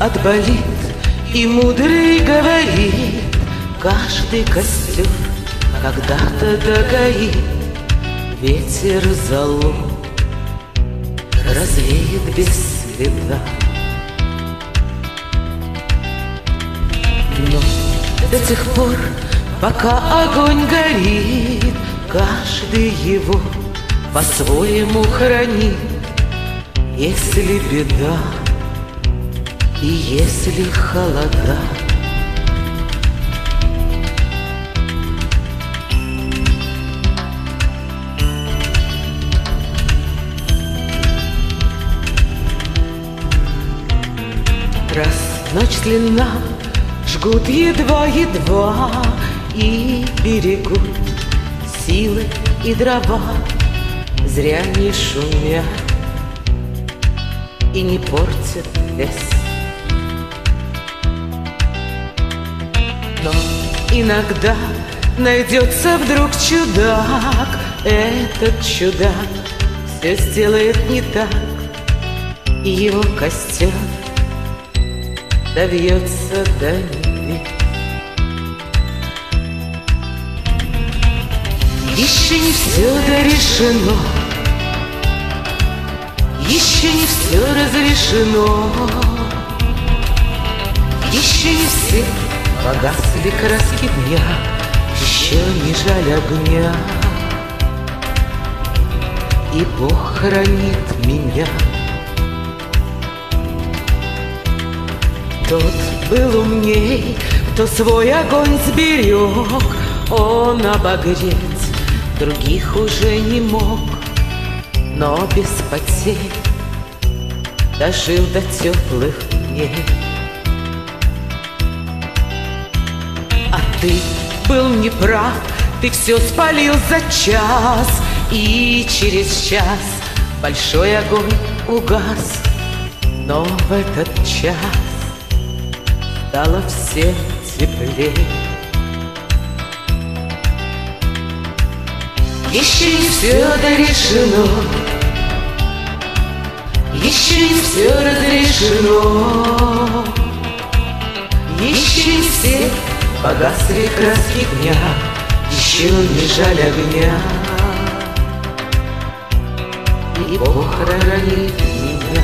отболит, и мудрый говорит: каждый костер когда-то догорит, ветер золу развеет без следа. Но до тех пор, пока огонь горит, каждый его по-своему хранит. Если беда и если холода, раз ночь длинна, жгут едва-едва и берегут силы и дрова, зря не шумят и не портят лес. Но иногда найдется вдруг чудак, этот чудак все сделает не так, и его костер добьется до небес. Еще не все дорешено, еще не все разрешено, еще не все погасли краски дня, еще не жаль огня, и Бог хранит меня. Тот был умней, кто свой огонь сберег, он обогреть других уже не мог, но без потерь дожил до теплых дней. А ты был неправ, ты все спалил за час, и через час большой огонь угас, но в этот час стало всем теплее. Еще не все дорешено, еще не все разрешено, еще не все погасли краски дня, еще не жаль огня, и Бог хранит меня.